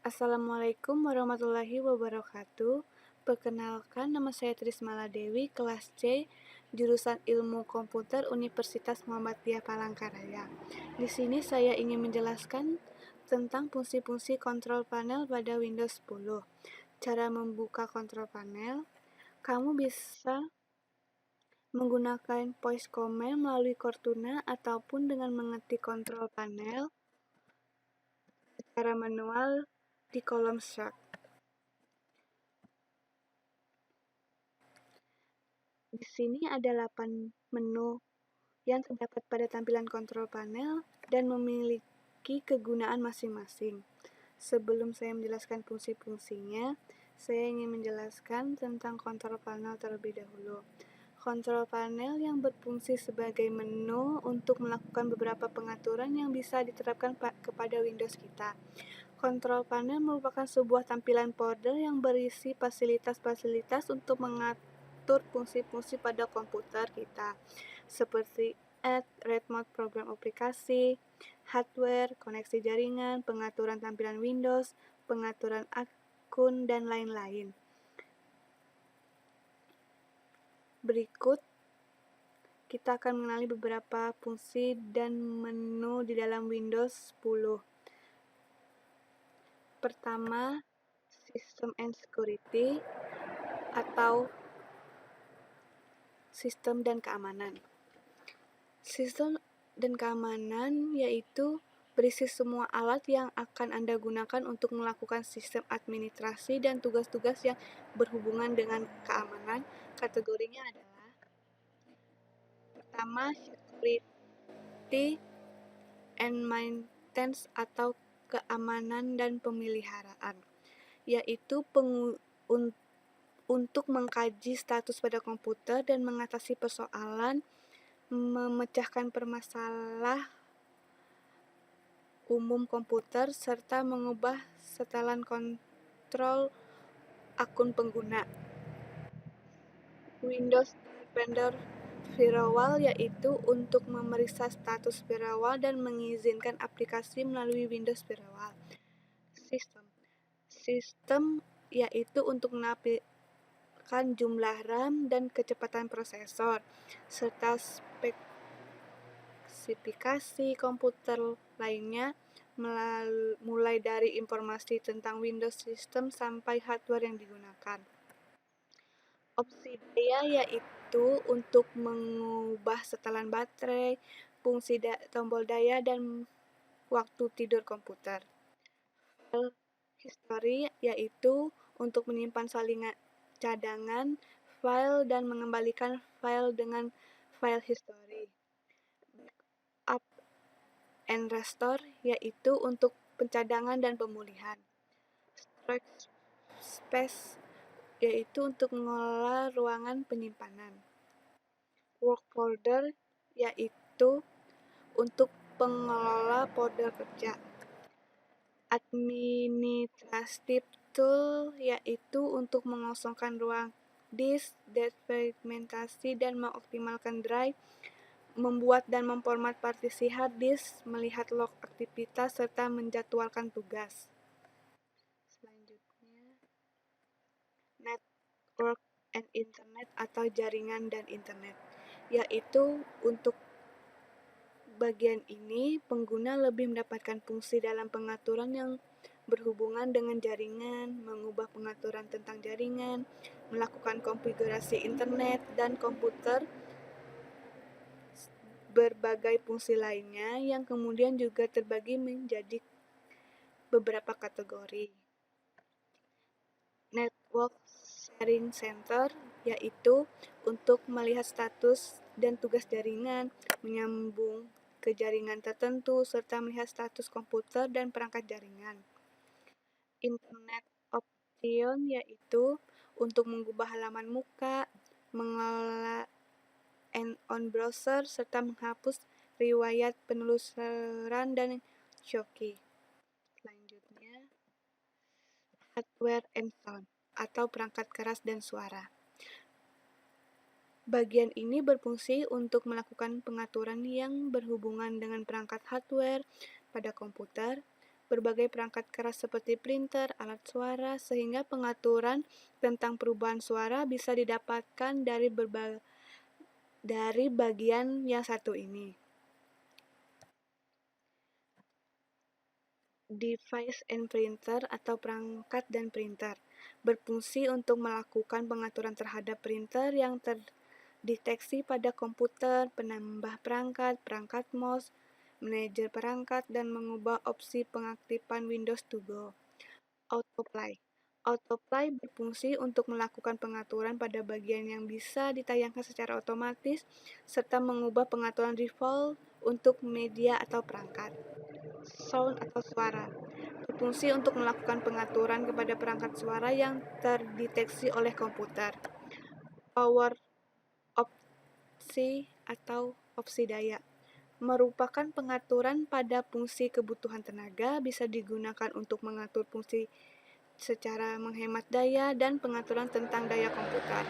Assalamualaikum warahmatullahi wabarakatuh. Perkenalkan, nama saya Trismala Dewi, kelas C, jurusan Ilmu Komputer Universitas Muhammadiyah Palangkaraya. Di sini saya ingin menjelaskan tentang fungsi-fungsi kontrol panel pada Windows 10. Cara membuka kontrol panel, kamu bisa menggunakan voice command melalui Cortana ataupun dengan mengetik kontrol panel secara manual di kolom start. Di sini ada 8 menu yang terdapat pada tampilan kontrol panel dan memiliki kegunaan masing-masing. Sebelum saya menjelaskan fungsi-fungsinya, saya ingin menjelaskan tentang kontrol panel terlebih dahulu. Kontrol panel yang berfungsi sebagai menu untuk melakukan beberapa pengaturan yang bisa diterapkan kepada Windows kita. Kontrol panel merupakan sebuah tampilan folder yang berisi fasilitas-fasilitas untuk mengatur fungsi-fungsi pada komputer kita, seperti add, read mode program aplikasi, hardware, koneksi jaringan, pengaturan tampilan Windows, pengaturan akun, dan lain-lain. Berikut kita akan mengenali beberapa fungsi dan menu di dalam Windows 10. Pertama, System and Security atau sistem dan keamanan. Sistem dan keamanan yaitu berisi semua alat yang akan Anda gunakan untuk melakukan sistem administrasi dan tugas-tugas yang berhubungan dengan keamanan. Kategorinya adalah: pertama, security and maintenance atau keamanan dan pemeliharaan, yaitu untuk mengkaji status pada komputer dan mengatasi persoalan, memecahkan permasalahan umum komputer, serta mengubah setelan kontrol akun pengguna. Windows Defender Firewall yaitu untuk memeriksa status firewall dan mengizinkan aplikasi melalui Windows Firewall. Sistem yaitu untuk menampilkan jumlah RAM dan kecepatan prosesor, serta spesifikasi komputer lainnya, mulai dari informasi tentang Windows System sampai hardware yang digunakan. Opsi daya yaitu untuk mengubah setelan baterai, fungsi tombol daya, dan waktu tidur komputer. File history yaitu untuk menyimpan salinan cadangan file dan mengembalikan file dengan file history. Backup and restore yaitu untuk pencadangan dan pemulihan. Storage space yaitu untuk mengelola ruangan penyimpanan. Work folder yaitu untuk pengelola folder kerja. Administrative tool yaitu untuk mengosongkan ruang disk, defragmentasi dan mengoptimalkan drive, membuat dan memformat partisi hard disk, melihat log aktivitas, serta menjadwalkan tugas. Selanjutnya, network and internet atau jaringan dan internet, yaitu untuk bagian ini pengguna lebih mendapatkan fungsi dalam pengaturan yang berhubungan dengan jaringan, mengubah pengaturan tentang jaringan, melakukan konfigurasi internet dan komputer, berbagai fungsi lainnya yang kemudian juga terbagi menjadi beberapa kategori. Network Sharing Center yaitu untuk melihat status dan tugas jaringan, menyambung ke jaringan tertentu, serta melihat status komputer dan perangkat jaringan. Internet Option yaitu untuk mengubah halaman muka, mengelola add-on browser, serta menghapus riwayat penelusuran dan Shoki. Selanjutnya, Hardware and Sound atau perangkat keras dan suara. Bagian ini berfungsi untuk melakukan pengaturan yang berhubungan dengan perangkat hardware pada komputer, berbagai perangkat keras seperti printer, alat suara, sehingga pengaturan tentang perubahan suara bisa didapatkan dari bagian yang satu ini. Device and printer atau perangkat dan printer berfungsi untuk melakukan pengaturan terhadap printer yang terdeteksi pada komputer, penambah perangkat, perangkat mouse, manajer perangkat, dan mengubah opsi pengaktifan Windows to Go. Autoplay. Autoplay berfungsi untuk melakukan pengaturan pada bagian yang bisa ditayangkan secara otomatis, serta mengubah pengaturan default untuk media atau perangkat. Sound atau suara berfungsi untuk melakukan pengaturan kepada perangkat suara yang terdeteksi oleh komputer. Power opsi atau opsi daya merupakan pengaturan pada fungsi kebutuhan tenaga, bisa digunakan untuk mengatur fungsi secara menghemat daya dan pengaturan tentang daya komputer.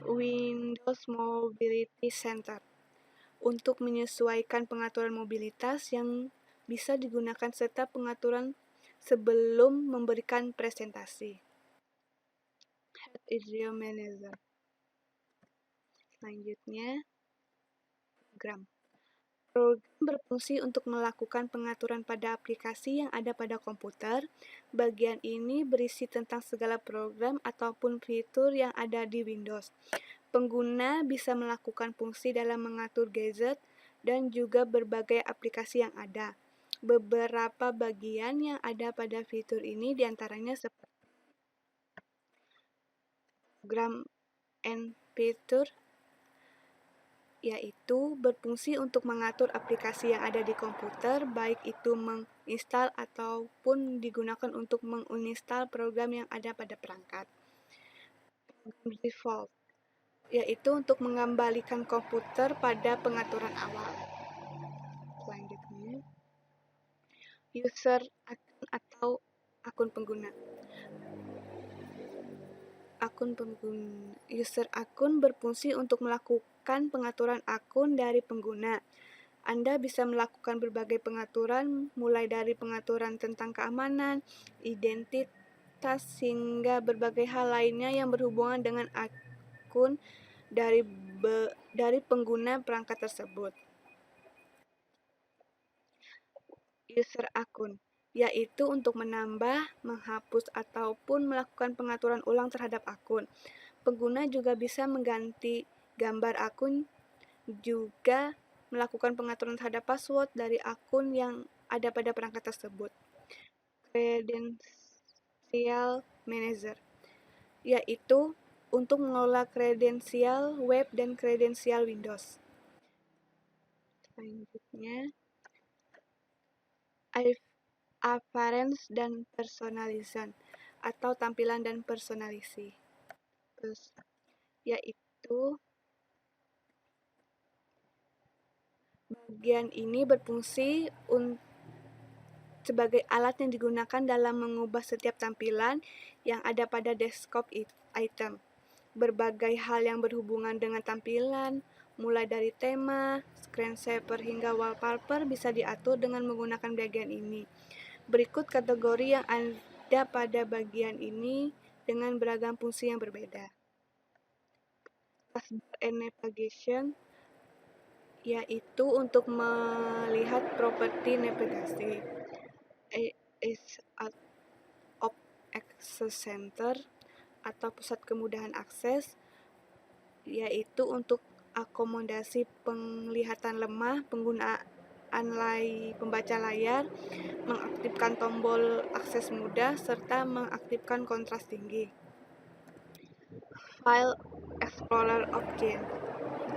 Windows Mobility Center untuk menyesuaikan pengaturan mobilitas yang bisa digunakan serta pengaturan sebelum memberikan presentasi. Head Area Manager. Selanjutnya, program. Program berfungsi untuk melakukan pengaturan pada aplikasi yang ada pada komputer. Bagian ini berisi tentang segala program ataupun fitur yang ada di Windows. Pengguna bisa melakukan fungsi dalam mengatur gadget dan juga berbagai aplikasi yang ada. Beberapa bagian yang ada pada fitur ini diantaranya seperti program and fitur, yaitu berfungsi untuk mengatur aplikasi yang ada di komputer, baik itu menginstal ataupun digunakan untuk menginstal program yang ada pada perangkat. Program default, yaitu untuk mengembalikan komputer pada pengaturan awal. Selanjutnya, user akun atau akun pengguna. User akun berfungsi untuk melakukan pengaturan akun dari pengguna. Anda bisa melakukan berbagai pengaturan, mulai dari pengaturan tentang keamanan, identitas, hingga berbagai hal lainnya yang berhubungan dengan akun dari pengguna perangkat tersebut. User akun, yaitu untuk menambah, menghapus, ataupun melakukan pengaturan ulang terhadap akun. Pengguna juga bisa mengganti gambar akun, juga melakukan pengaturan terhadap password dari akun yang ada pada perangkat tersebut. Credential Manager, yaitu untuk mengelola kredensial web dan kredensial Windows. Selanjutnya, appearance dan personalization atau tampilan dan personalisasi, yaitu bagian ini berfungsi sebagai alat yang digunakan dalam mengubah setiap tampilan yang ada pada desktop item. Berbagai hal yang berhubungan dengan tampilan, mulai dari tema, screensaver hingga wallpaper bisa diatur dengan menggunakan bagian ini. Berikut kategori yang ada pada bagian ini dengan beragam fungsi yang berbeda. Taskbar and navigation, yaitu untuk melihat properti navigasi. Of Access Center atau pusat kemudahan akses, yaitu untuk akomodasi penglihatan lemah, penggunaan pembaca layar, mengaktifkan tombol akses mudah, serta mengaktifkan kontras tinggi. File Explorer Option,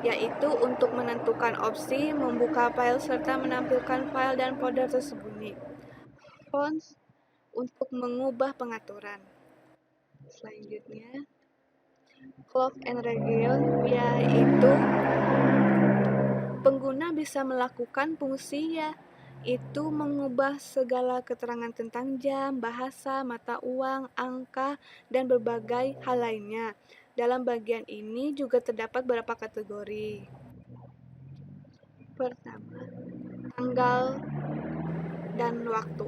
yaitu untuk menentukan opsi, membuka file, serta menampilkan file dan folder tersembunyi. Fonts untuk mengubah pengaturan. Selanjutnya, Clock and Region, yaitu pengguna bisa melakukan fungsi yaitu mengubah segala keterangan tentang jam, bahasa, mata uang, angka, dan berbagai hal lainnya. Dalam bagian ini juga terdapat beberapa kategori. Pertama, tanggal dan waktu.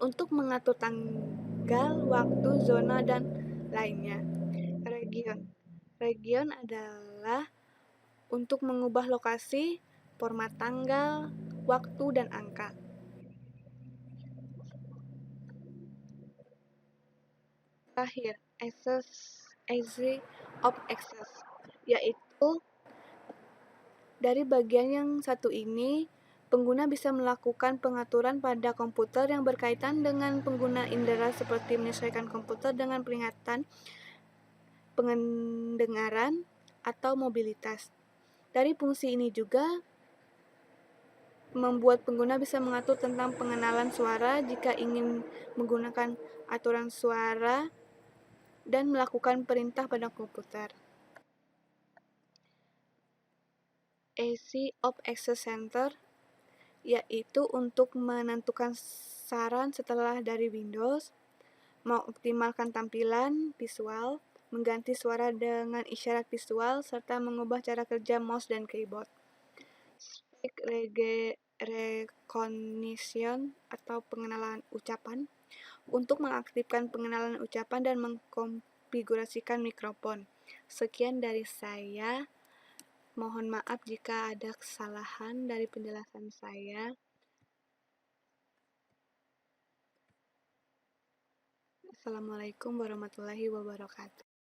Untuk mengatur tanggal, waktu, zona, dan lainnya. Region. Region adalah untuk mengubah lokasi, format tanggal, waktu, dan angka. Terakhir, easy of access, yaitu dari bagian yang satu ini, pengguna bisa melakukan pengaturan pada komputer yang berkaitan dengan pengguna indera seperti menyesuaikan komputer dengan penglihatan, pendengaran, atau mobilitas. Dari fungsi ini juga membuat pengguna bisa mengatur tentang pengenalan suara jika ingin menggunakan aturan suara dan melakukan perintah pada komputer. Easy of Access Center yaitu untuk menentukan saran setelah dari Windows, mengoptimalkan tampilan visual, mengganti suara dengan isyarat visual, serta mengubah cara kerja mouse dan keyboard. Speech recognition atau pengenalan ucapan untuk mengaktifkan pengenalan ucapan dan mengkonfigurasikan mikrofon. Sekian dari saya. Mohon maaf jika ada kesalahan dari penjelasan saya. Assalamualaikum warahmatullahi wabarakatuh.